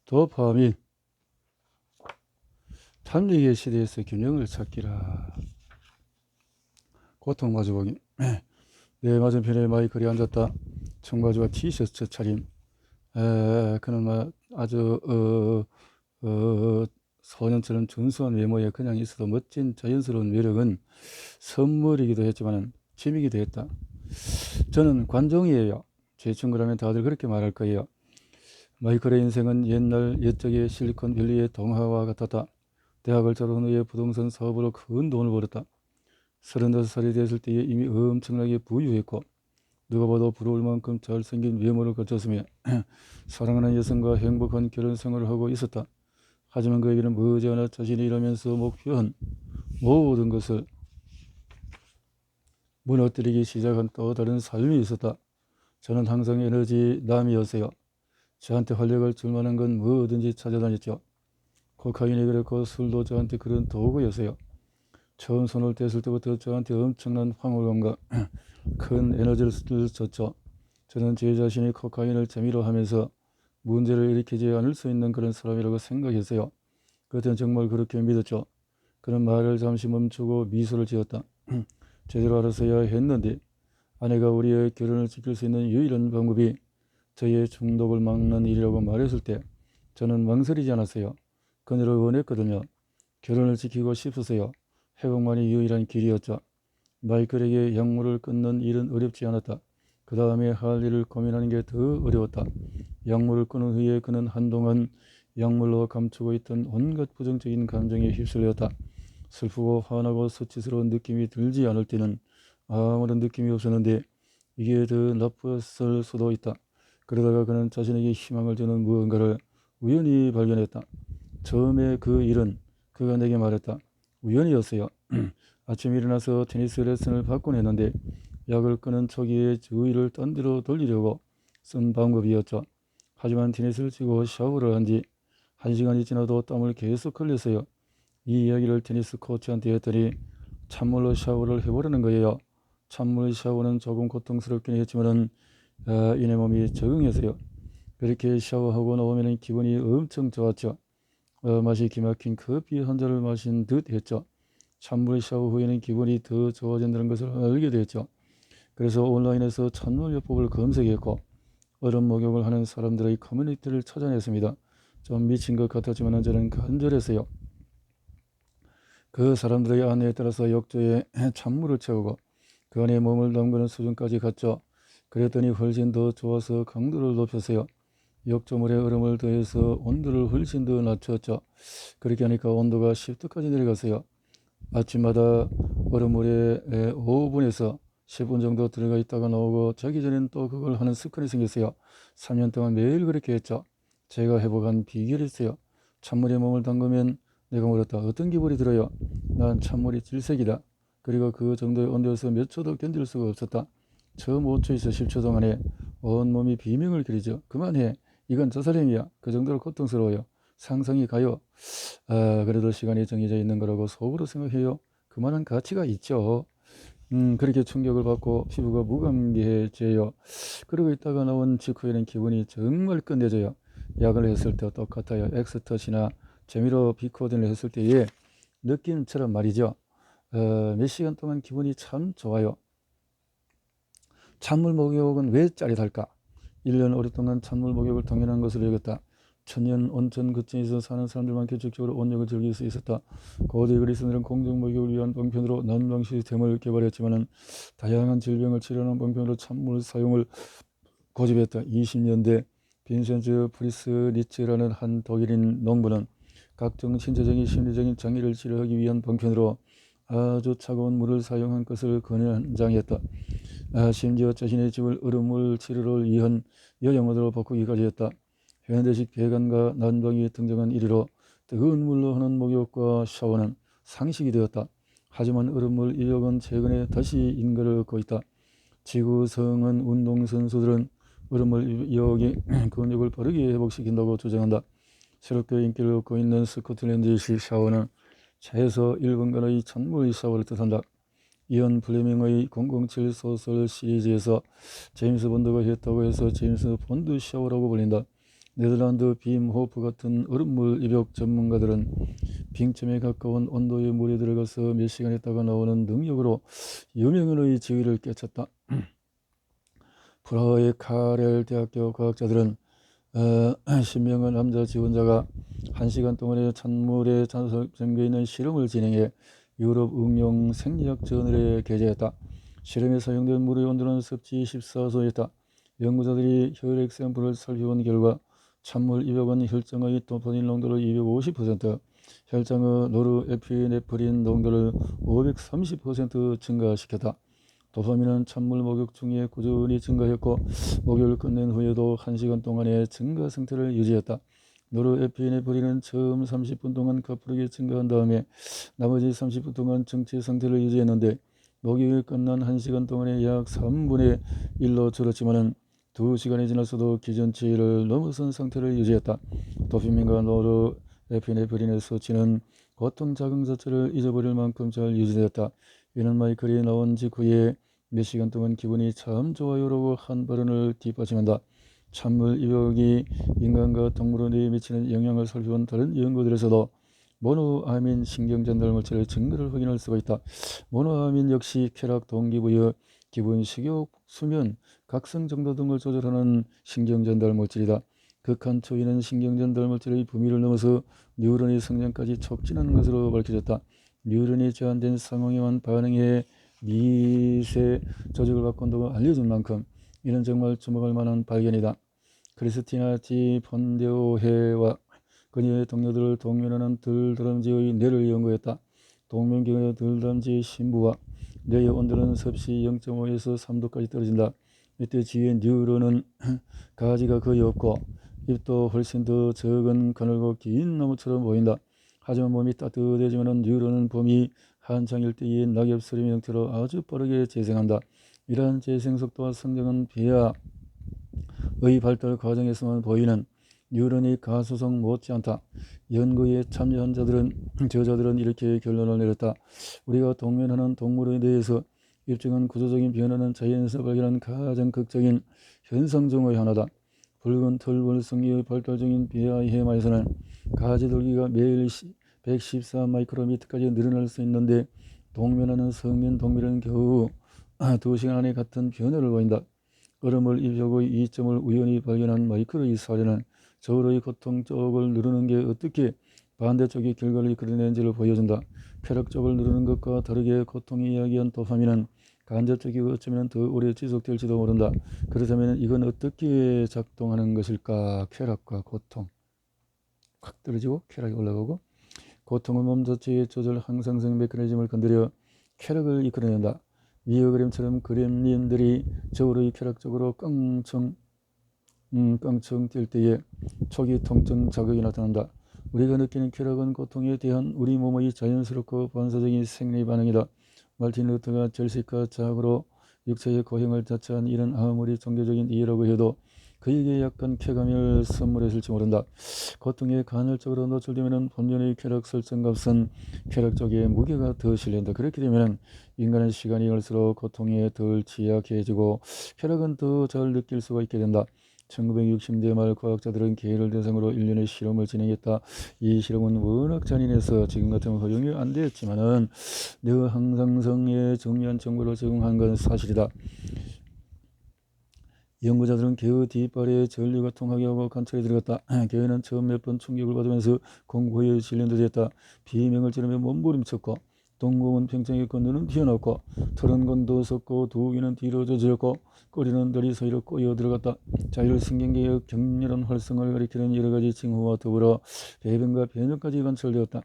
도파민 탐닉의 시대에서 균형을 찾기라. 고통 마주보기. 내 맞은편에 마이클이 앉았다. 청바지와 티셔츠 차림. 그는 아주 소년처럼 준수한 외모에 그냥 있어도 멋진 자연스러운 매력은 선물이기도 했지만 짐이기도 했다. 저는 관종이에요. 제 친구라면 다들 그렇게 말할 거예요. 마이클의 인생은 옛날 옛적의 실리콘밸리의 동화와 같았다. 대학을 졸업한 후에 부동산 사업으로 큰 돈을 벌었다. 35살이 됐을 때에 이미 엄청나게 부유했고 누가 봐도 부러울 만큼 잘생긴 외모를 갖췄으며 사랑하는 여성과 행복한 결혼 생활을 하고 있었다. 하지만 그에게는 머지않아 자신이 일하면서 목표한 모든 것을 무너뜨리기 시작한 또 다른 삶이 있었다. 저는 항상 에너지 남이었어요. 저한테 활력을 줄 만한 건 뭐든지 찾아다녔죠. 코카인이 그랬고 술도 저한테 그런 도구였어요. 처음 손을 댔을 때부터 저한테 엄청난 황홀감과 큰 에너지를 줬죠. 저는 제 자신이 코카인을 재미로 하면서 문제를 일으키지 않을 수 있는 그런 사람이라고 생각했어요. 그때는 정말 그렇게 믿었죠. 그는 말을 잠시 멈추고 미소를 지었다. 제대로 알았어야 했는데 아내가 우리의 결혼을 지킬 수 있는 유일한 방법이 저의 중독을 막는 일이라고 말했을 때 저는 망설이지 않았어요. 그녀를 원했거든요. 결혼을 지키고 싶었어요. 회복만이 유일한 길이었죠. 마이클에게 약물을 끊는 일은 어렵지 않았다. 그 다음에 할 일을 고민하는 게 더 어려웠다. 약물을 끊은 후에 그는 한동안 약물로 감추고 있던 온갖 부정적인 감정에 휩쓸렸다. 슬프고 화나고 수치스러운 느낌이 들지 않을 때는 아무런 느낌이 없었는데 이게 더 나빴을 수도 있다. 그러다가 그는 자신에게 희망을 주는 무언가를 우연히 발견했다. 처음에 그 일은 그가 내게 말했다. 우연이었어요. 아침에 일어나서 테니스 레슨을 받곤 했는데 약을 끊은 초기에 주의를 딴 데로 돌리려고 쓴 방법이었죠. 하지만 테니스를 치고 샤워를 한 지 1시간이 지나도 땀을 계속 흘렸어요. 이 이야기를 테니스 코치한테 했더니 찬물로 샤워를 해보려는 거예요. 찬물 샤워는 조금 고통스럽긴 했지만은 이내 몸이 적응했어요. 그렇게 샤워하고 나오면 기분이 엄청 좋았죠. 맛이 기막힌 커피 한 잔을 마신 듯 했죠. 찬물 샤워 후에는 기분이 더 좋아진다는 것을 알게 됐죠. 그래서 온라인에서 찬물요법을 검색했고 얼음 목욕을 하는 사람들의 커뮤니티를 찾아냈습니다. 좀 미친 것 같았지만 저는 간절했어요. 그 사람들의 안내에 따라서 욕조에 찬물을 채우고 그 안에 몸을 담그는 수준까지 갔죠. 그랬더니 훨씬 더 좋아서 강도를 높였어요. 욕조물에 얼음을 더해서 온도를 훨씬 더 낮췄죠. 그렇게 하니까 온도가 10도까지 내려갔어요. 아침마다 얼음물에 5분에서 10분 정도 들어가 있다가 나오고 자기 전에는 또 그걸 하는 습관이 생겼어요. 3년 동안 매일 그렇게 했죠. 제가 회복한 비결이 있어요. 찬물에 몸을 담그면 내가 물었다. 어떤 기분이 들어요? 난 찬물이 질색이다. 그리고 그 정도의 온도에서 몇 초도 견딜 수가 없었다. 처음 5초에서 10초 동안에 온몸이 비명을 지르죠. 그만해. 이건 자살행위야. 그 정도로 고통스러워요. 상상이 가요. 그래도 시간이 정해져 있는 거라고 속으로 생각해요. 그만한 가치가 있죠. 그렇게 충격을 받고 피부가 무감기해져요. 그러고 있다가 나온 직후에는 기분이 정말 끝내줘요. 약을 했을 때와 똑같아요. 엑스터시나 재미로 비코딘을 했을 때의 느낌처럼 말이죠. 몇 시간 동안 기분이 참 좋아요. 찬물 목욕은 왜 짜릿할까? 1년 오랫동안 찬물 목욕을 당연한 것으로 여겼다. 천년 온천 근처에서 사는 사람들만 규칙적으로 온욕을 즐길 수 있었다. 고대 그리스인들은 공중 목욕을 위한 방편으로 난방 시스템을 개발했지만 다양한 질병을 치료하는 방편으로 찬물 사용을 고집했다. 20년대 빈센트 프리스리츠라는 한 독일인 농부는 각종 신체적인 심리적인 장애를 치료하기 위한 방편으로 아주 차가운 물을 사용한 것을 권장했다. 심지어 자신의 집을 얼음물 치료를 위한 여행모드로 바꾸기까지 했다. 현대식 배관과 난방이 등장한 이래로 뜨거운 물로 하는 목욕과 샤워는 상식이 되었다. 하지만 얼음물 이용은 최근에 다시 인가를 얻고 있다. 지구성은 운동선수들은 얼음물 이용이 근육을 빠르게 회복시킨다고 주장한다. 새롭게 인기를 얻고 있는 스코틀랜드식 샤워는 최소 1분간의 찬물 샤워를 뜻한다. 이언 플레밍의 007 소설 시리즈에서 제임스 본드가 했다고 해서 제임스 본드 샤워라고 불린다. 네덜란드 빔호프 같은 얼음물 입욕 전문가들은 빙점에 가까운 온도의 물에 들어가서 몇 시간 있다가 나오는 능력으로 유명인의 지위를 깨쳤다. 프라하의 카렐 대학교 과학자들은 10명의 남자 지원자가 1시간 동안의 찬물에 잠겨있는 실험을 진행해 유럽 응용 생리학 저널에 게재했다. 실험에 사용된 물의 온도는 섭씨 14도였다. 연구자들이 혈액 샘플을 살펴본 결과 찬물 입욕은 혈장의 도파민 농도를 250%, 혈장의 노르에피네프린 농도를 530% 증가시켰다. 도파민은 찬물 목욕 중에 꾸준히 증가했고 목욕을 끝낸 후에도 1시간 동안의 증가 상태를 유지했다. 노르에피네프린은 처음 30분 동안 가쁘게 증가한 다음에 나머지 30분 동안 정체 상태를 유지했는데 목욕이 끝난 1시간 동안에 약 3분의 1로 줄었지만 2시간이 지났어도 기준치를 넘어선 상태를 유지했다. 도파민과 노르에피네프린의 수치는 고통 자극 자체를 잊어버릴 만큼 잘 유지되었다. 이는 마이클이 나온 직후에 몇 시간 동안 기분이 참 좋아요라고 한 발언을 뒷받침한다. 찬물 입욕이 인간과 동물원에 미치는 영향을 살펴본 다른 연구들에서도 모노아민 신경전달 물질의 증가를 확인할 수가 있다. 모노아민 역시 쾌락, 동기부여, 기분, 식욕, 수면, 각성 정도 등을 조절하는 신경전달 물질이다. 극한 초기는 신경전달 물질의 범위를 넘어서 뉴런의 성장까지 촉진하는 것으로 밝혀졌다. 뉴런이 제한된 상황에만 반응해 미세 조직을 바꾼다고 알려진 만큼 이는 정말 주목할 만한 발견이다. 크리스티나 지 폰데오헤와 그녀의 동료들을 동면하는 들다람쥐의 뇌를 연구했다. 동면경의 들다람쥐의 심부와 뇌의 온도는 섭씨 0.5에서 3도까지 떨어진다. 이때 쥐의 뉴런은 가지가 거의 없고 잎도 훨씬 더 적은 가늘고 긴 나무처럼 보인다. 하지만 몸이 따뜻해지면 뉴런은 봄이 한창일 때의 낙엽 스림 형태로 아주 빠르게 재생한다. 이러한 재생 속도와 성장은 배아의 발달 과정에서만 보이는 뉴런의 가소성 못지않다. 연구에 참여한 저자들은 이렇게 결론을 내렸다. 우리가 동면하는 동물에 대해서 입증한 구조적인 변화는 자연에서 발견한 가장 극적인 현상 중의 하나다. 붉은 털벌성기의 발달 중인 배아의 해마에서는 가지돌기가 매일 114 마이크로미터까지 늘어날 수 있는데 동면하는 성면 동물은 겨우 2시간 안에 같은 변화를 보인다. 얼음을 입욕의 이점을 우연히 발견한 마이클의 사례는 저울의 고통 쪽을 누르는 게 어떻게 반대쪽의 결과를 이끌어내는지를 보여준다. 쾌락 쪽을 누르는 것과 다르게 고통이 이야기한 도파민은 간접적이 어쩌면 더 오래 지속될지도 모른다. 그렇다면 이건 어떻게 작동하는 것일까? 쾌락과 고통. 확 떨어지고 쾌락이 올라가고 고통은 몸 자체의 조절 항상성 메커니즘을 건드려 쾌락을 이끌어낸다. 위의 그림처럼 그림님들이 저울의 쾌락적으로 깡총 뛸 때에 초기 통증 자극이 나타난다. 우리가 느끼는 쾌락은 고통에 대한 우리 몸의 자연스럽고 반사적인 생리 반응이다. 말틴 루터가 절식과 자학으로 육체의 고형을 자처한 이런 아무리 종교적인 이해라고 해도 그에게 약간 쾌감을 선물했을지 모른다. 고통에 간헐적으로 노출되면 본연의 쾌락 설정값은 쾌락 쪽에 무게가 더 실린다. 그렇게 되면 인간의 시간이 갈수록 고통에 덜 취약해지고 쾌락은 더 잘 느낄 수가 있게 된다. 1960년대 말 과학자들은 개를 대상으로 1년의 실험을 진행했다. 이 실험은 워낙 잔인해서 지금 같으면 허용이 안 되었지만은 뇌 항상성에 정밀한 정보를 제공한 건 사실이다. 연구자들은 개의 뒷발에 전류가 통하게 하고 관찰에 들어갔다. 개는 처음 몇 번 충격을 받으면서 공포에 실린듯했다. 비명을 지르며 몸부림쳤고 동공은 팽창했고 눈은 튀어나왔고 털은 곤도 섰고 두 귀는 뒤로 젖었고 꼬리는 다리 사이로 꼬여 들어갔다. 자율신경계의 격렬한 활성을 가리키는 여러가지 징후와 더불어 배변과 변형까지 관찰되었다.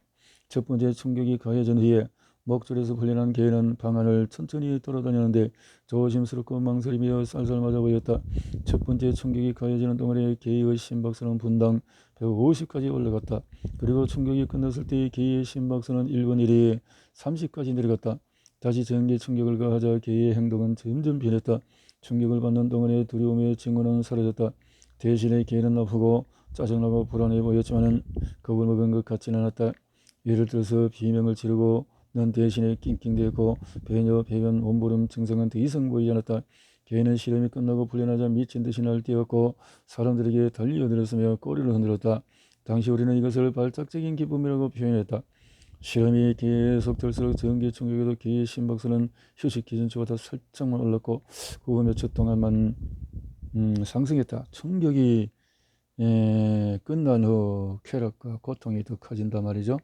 첫 번째 충격이 가해진 후에 목줄에서 풀려난 개는 방 안을 천천히 돌아다녔는데 조심스럽고 망설이며 쌀쌀맞아 보였다. 첫 번째 충격이 가해지는 동안에 개의 심박수는 분당 150까지 올라갔다. 그리고 충격이 끝났을 때 개의 심박수는 1분 1에 30까지 내려갔다. 다시 전개 충격을 가하자 개의 행동은 점점 변했다. 충격을 받는 동안에 두려움의 징후는 사라졌다. 대신에 개는 아프고 짜증나고 불안해 보였지만 겁을 먹은 것 같지는 않았다. 예를 들어서 비명을 지르고 는 대신에 낑낑대고 배뇨, 배변, 몸부림 증상은 더 이상 보이지 않았다. 개인은 실험이 끝나고 풀려나자 미친 듯이 날뛰었고 사람들에게 달려들었으며 꼬리를 흔들었다. 당시 우리는 이것을 발작적인 기쁨이라고 표현했다. 실험이 계속될수록 전기 충격에도 개의 심박수는 휴식 기준치보다 살짝만 올랐고 그 후 몇 초 동안만 상승했다. 충격이 끝난 후 쾌락과 고통이 더 커진단 말이죠.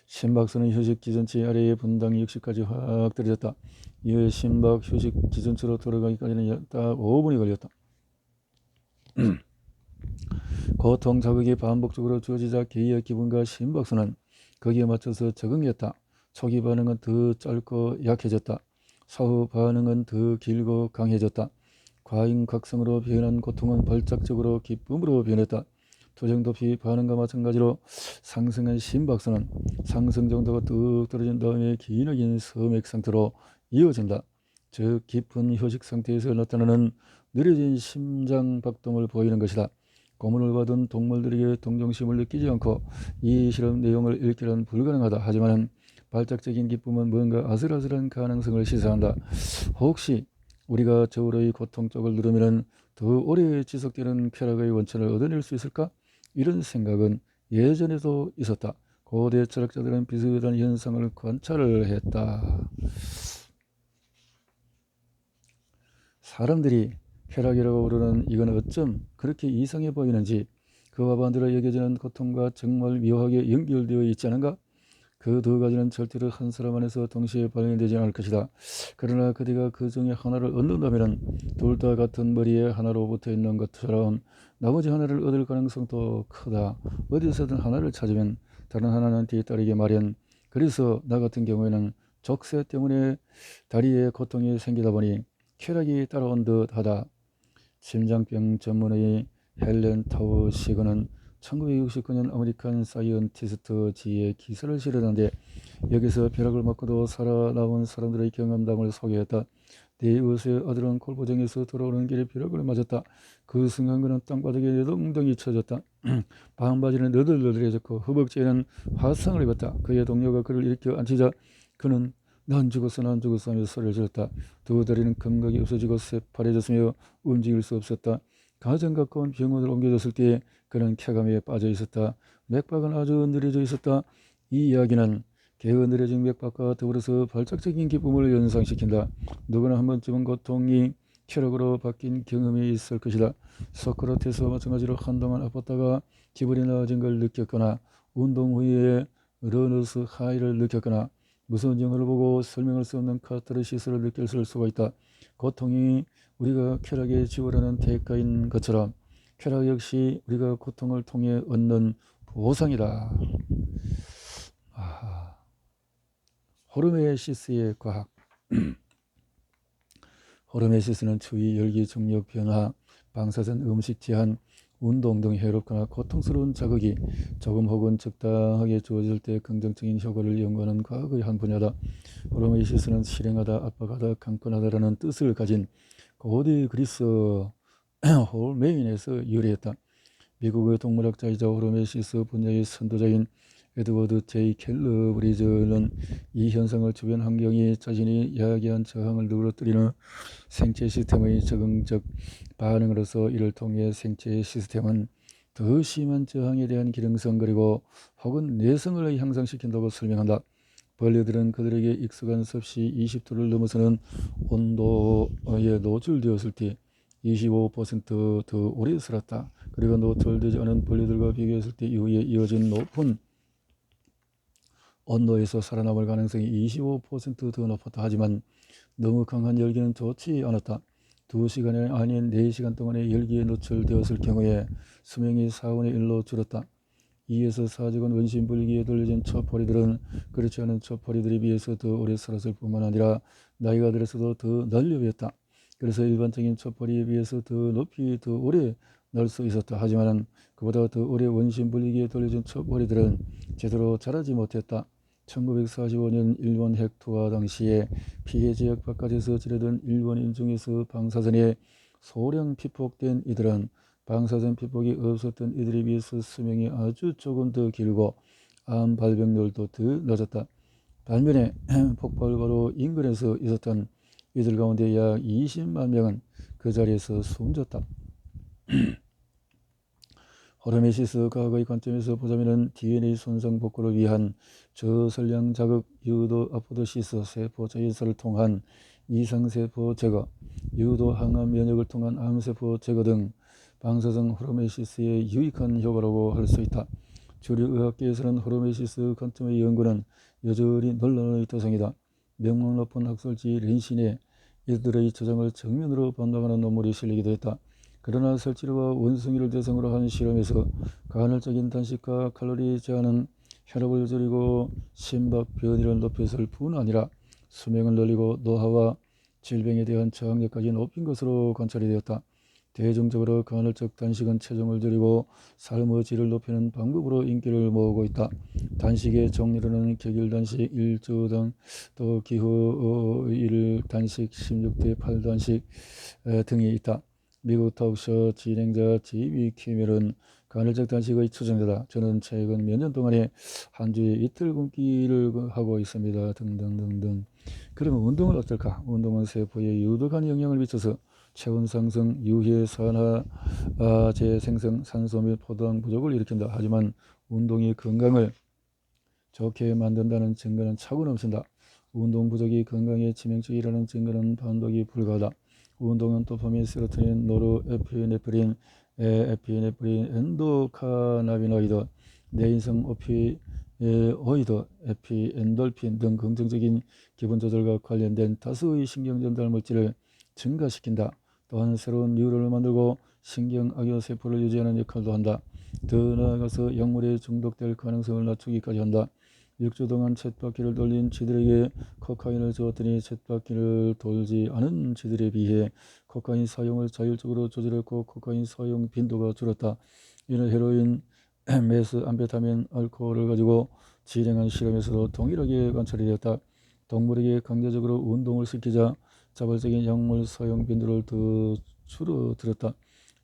심박수는 휴식 기준치 아래의 분당 60까지 확 떨어졌다. 이후에 심박 휴식 기준치로 돌아가기까지는 딱 5분이 걸렸다. 고통 자극이 반복적으로 주어지자 개의 기분과 심박수는 거기에 맞춰서 적응했다. 초기 반응은 더 짧고 약해졌다. 사후 반응은 더 길고 강해졌다. 과잉각성으로 변한 고통은 발작적으로 기쁨으로 변했다. 투정도피 반응과 마찬가지로 상승한 심박수는 상승 정도가 뚝 떨어진 다음에 기나긴 섬액 상태로 이어진다. 즉 깊은 휴식 상태에서 나타나는 느려진 심장 박동을 보이는 것이다. 고문을 받은 동물들에게 동정심을 느끼지 않고 이 실험 내용을 읽기는 불가능하다. 하지만 발작적인 기쁨은 뭔가 아슬아슬한 가능성을 시사한다. 혹시 우리가 저울의 고통 쪽을 누르면 더 오래 지속되는 쾌락의 원천을 얻어낼 수 있을까? 이런 생각은 예전에도 있었다. 고대 철학자들은 비슷한 현상을 관찰을 했다. 사람들이 쾌락이라고 부르는 이건 어쩜 그렇게 이상해 보이는지 그와 반대로 여겨지는 고통과 정말 묘하게 연결되어 있지 않은가? 그 두 가지는 절대로 한 사람 안에서 동시에 발견되지 않을 것이다. 그러나 그대가 그 중에 하나를 얻는다면 둘 다 같은 머리에 하나로 붙어 있는 것처럼 나머지 하나를 얻을 가능성도 크다. 어디서든 하나를 찾으면 다른 하나는 뒤따르게 마련. 그래서 나 같은 경우에는 족쇄 때문에 다리에 고통이 생기다 보니 쾌락이 따라온 듯하다. 심장병 전문의 헬렌 타우시그는 1969년 아메리칸 사이언티스트지에 기사를 실었는데 여기서 벼락을 맞고도 살아남은 사람들의 경험담을 소개했다. 내 의사의 아들은 골프장에서 돌아오는 길에 벼락을 맞았다. 그 순간 그는 땅바닥에 내동댕이 쳐졌다. 반바지는 너덜너덜해졌고 허벅지에는 화상을 입었다. 그의 동료가 그를 일으켜 앉히자 그는 난 죽었어 하며 소리를 질렀다. 두 다리는 감각이 없어지고 새파래졌으며 움직일 수 없었다. 가장 가까운 병원을 옮겨졌을 때 그는 쾌감에 빠져 있었다. 맥박은 아주 느려져 있었다. 이 이야기는 개의 느려진 맥박과 더불어서 발작적인 기쁨을 연상시킨다. 누구나 한 번쯤은 고통이 쾌락으로 바뀐 경험이 있을 것이다. 소크라테스와 마찬가지로 한동안 아팠다가 기분이 나아진 걸 느꼈거나 운동 후에 러너스 하이를 느꼈거나 무서운 영화를 보고 설명할 수 없는 카타르시스를 느낄 수가 있다. 고통이 우리가 쾌락에 지우라는 대가인 것처럼 쾌락 역시 우리가 고통을 통해 얻는 보상이다. 호르메시스의 과학. 호르메시스는 추위, 열기, 중력 변화, 방사선, 음식 제한, 운동 등 해롭거나 고통스러운 자극이 조금 혹은 적당하게 주어질 때 긍정적인 효과를 연구하는 과학의 한 분야다. 호르메시스는 실행하다, 압박하다, 강권하다라는 뜻을 가진 고대 그리스 홀메인에서 유래했다. 미국의 동물학자이자 호르메시스 분야의 선도자인 에드워드 J. 켈러브리즈는 이 현상을 주변 환경이 자신이 야기한 저항을 누그러뜨리는 생체 시스템의 적응적 반응으로서 이를 통해 생체 시스템은 더 심한 저항에 대한 기능성 그리고 혹은 내성을 향상시킨다고 설명한다. 벌레들은 그들에게 익숙한 섭씨 20도를 넘어서는 온도에 노출되었을 때 25%더 오래 살았다. 그리고 노출되지 않은 벌레들과 비교했을 때 이후에 이어진 높은 온도에서 살아남을 가능성이 25%더 높았다. 하지만 너무 강한 열기는 좋지 않았다. 2시간이 아닌 4시간 동안의 열기에 노출되었을 경우에 수명이 4분의 1로 줄었다. 2에서 4주간 원심불기에 돌려진 초포리들은 그렇지 않은 초포리들에 비해서 더 오래 살았을 뿐만 아니라 나이가 들어서도 더 날렵했다. 그래서 일반적인 초포리에 비해서 더 높이 더 오래 날 수 있었다. 하지만 그보다 더 오래 원심불기에 돌려진 초포리들은 제대로 자라지 못했다. 1945년 일본 핵 투하 당시에 피해 지역 바깥에서 지내던 일본인 중에서 방사선에 소량 피폭된 이들은 방사선 피폭이 없었던 이들에 비해서 수명이 아주 조금 더 길고 암 발병률도 더 낮았다. 반면에 폭발 바로 인근에서 있었던 이들 가운데 약 20만 명은 그 자리에서 숨졌다. 호르메시스 과학의 관점에서 보자면 DNA 손상 복구를 위한 저설량 자극 유도 아포도시스 세포 자위사를 통한 이상세포 제거, 유도 항암 면역을 통한 암세포 제거 등 방사성 호르메시스의 유익한 효과라고 할 수 있다. 주류 의학계에서는 호르메시스 관점의 연구는 여전히 논란의 대상이다. 명망 높은 학술지 렌신에 이들의 주장을 정면으로 반박하는 논문이 실리기도 했다. 그러나 설치류와 원숭이를 대상으로 한 실험에서 간헐적인 단식과 칼로리 제한은 혈압을 줄이고 심박 변이를 높였을 뿐 아니라 수명을 늘리고 노화와 질병에 대한 저항력까지 높인 것으로 관찰이 되었다. 대중적으로 간헐적 단식은 체중을 줄이고 삶의 질을 높이는 방법으로 인기를 모으고 있다. 단식의 종류로는 격일단식, 일주당, 또 기후 1단식, 16대 8단식 등이 있다. 미국 톡쇼 진행자 지미 키멜은 간헐적 단식의 추종자다. 저는 최근 몇 년 동안에 한 주에 이틀 굶기를 하고 있습니다. 등등등등. 그러면 운동은 어떨까? 운동은 세포에 유독한 영향을 미쳐서 체온 상승, 유해 산화제 생성, 산소 및 포도당 부족을 일으킨다. 하지만 운동이 건강을 좋게 만든다는 증거는 차고 넘친다. 운동 부족이 건강에 치명적이라는 증거는 반박이 불가하다. 운동은 도파민, 세로토닌, 노르에피네프린, 엔도카나비노이드, 뇌인성 오피오이드, 에피엔돌핀 등 긍정적인 기분 조절과 관련된 다수의 신경 전달 물질을 증가시킨다. 또한 새로운 뉴런을 만들고 신경 악의 세포를 유지하는 역할도 한다. 더 나아가서 약물에 중독될 가능성을 낮추기까지 한다. 6주 동안 쳇바퀴를 돌린 쥐들에게 코카인을 주었더니 쳇바퀴를 돌지 않은 쥐들에 비해 코카인 사용을 자율적으로 조절했고 코카인 사용 빈도가 줄었다. 이는 헤로인, 메스, 암페타민, 알코올을 가지고 진행한 실험에서도 동일하게 관찰이 되었다. 동물에게 강제적으로 운동을 시키자 자발적인 약물 사용 빈도를 더 줄어들었다.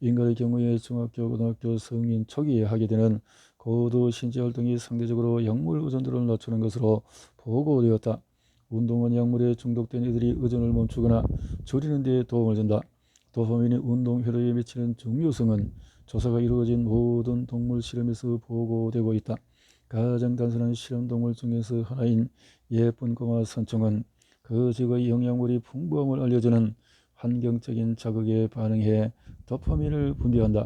인간의 경우에 중학교, 고등학교, 성인 초기에 하게 되는 고도 신체 활동이 상대적으로 약물 의존도를 낮추는 것으로 보고되었다. 운동은 약물에 중독된 이들이 의존을 멈추거나 줄이는 데 도움을 준다. 도파민이 운동 효력에 미치는 중요성은 조사가 이루어진 모든 동물 실험에서 보고되고 있다. 가장 단순한 실험 동물 중에서 하나인 예쁜 꼬마 선총은 그 지구의 영양물이 풍부함을 알려주는 환경적인 자극에 반응해 도파민을 분비한다.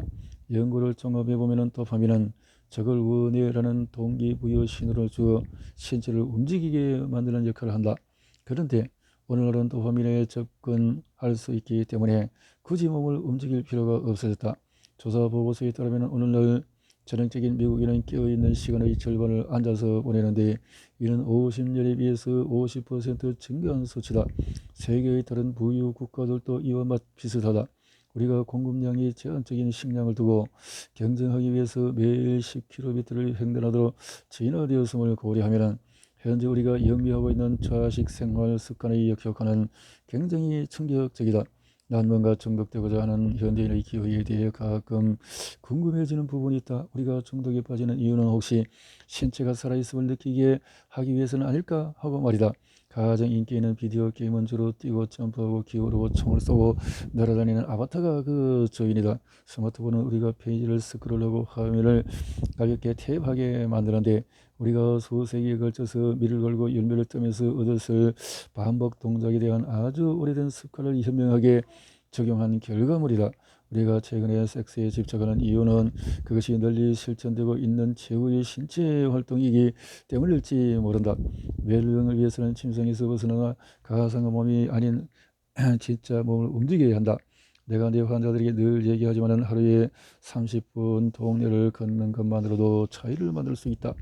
연구를 종합해보면 도파민은 저걸 원해라는 동기부여 신호를 주어 신체를 움직이게 만드는 역할을 한다. 그런데 오늘날은 도파민에 접근할 수 있기 때문에 굳이 몸을 움직일 필요가 없어졌다. 조사 보고서에 따르면 오늘날 전형적인 미국인은 깨어있는 시간의 절반을 앉아서 보내는데 이는 50년에 비해서 50% 증가한 수치다. 세계의 다른 부유 국가들도 이와 비슷하다. 우리가 공급량이 제한적인 식량을 두고 경쟁하기 위해서 매일 10km를 횡단하도록 진화되었음을 고려하면 현재 우리가 영위하고 있는 좌식 생활 습관의 역효과는 굉장히 충격적이다. 난 뭔가 중독되고자 하는 현대인의 기호에 대해 가끔 궁금해지는 부분이 있다. 우리가 중독에 빠지는 이유는 혹시 신체가 살아있음을 느끼게 하기 위해서는 아닐까 하고 말이다. 가장 인기 있는 비디오 게임은 주로 뛰고 점프하고 기어오르고 총을 쏘고 날아다니는 아바타가 그 주인이다. 스마트폰은 우리가 페이지를 스크롤하고 화면을 가볍게 탭하게 만드는데 우리가 수세기에 걸쳐서 미를 걸고 열매를 뜨면서 얻었을 반복 동작에 대한 아주 오래된 습관을 현명하게 적용한 결과물이다. 우리가 최근에 섹스에 집착하는 이유는 그것이 널리 실천되고 있는 최후의 신체 활동이기 때문일지 모른다. 웰빙을 위해서는 침상에서 벗어나 가상의 몸이 아닌 진짜 몸을 움직여야 한다. 내가 내 환자들에게 늘 얘기하지만 하루에 30분 동네를 걷는 것만으로도 차이를 만들 수 있다.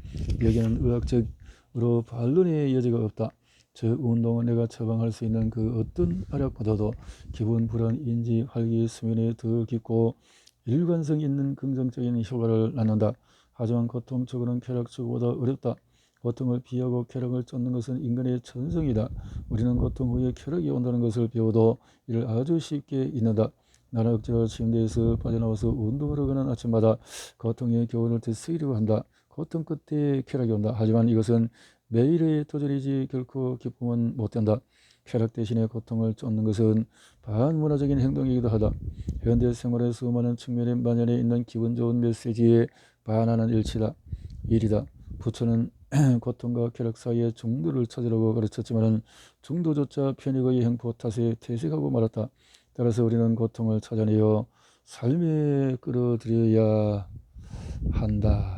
여기는 의학적으로 반론의 여지가 없다. 즉 운동은 내가 처방할 수 있는 그 어떤 알약보다도 기분 불안, 인지, 활기, 수면에 더 깊고 일관성 있는 긍정적인 효과를 낳는다. 하지만 고통적으로는 쾌락적보다 어렵다. 고통을 피하고 쾌락을 쫓는 것은 인간의 천성이다. 우리는 고통 후에 쾌락이 온다는 것을 배워도 이를 아주 쉽게 잊는다. 나는 억지로 침대에서 빠져나와서 운동을 하거나 아침마다 고통의 교훈을 되새기려고 한다. 고통 끝에 쾌락이 온다. 하지만 이것은 매일의 도전이지 결코 기쁨은 못 된다. 쾌락 대신에 고통을 쫓는 것은 반문화적인 행동이기도 하다. 현대 생활의 수많은 측면에 만연해 있는 기분 좋은 메시지에 반하는 일이다. 부처는 고통과 쾌락 사이의 중도를 찾으라고 가르쳤지만 중도조차 편익의 행포 탓에 퇴색하고 말았다. 따라서 우리는 고통을 찾아내어 삶에 끌어들여야 한다.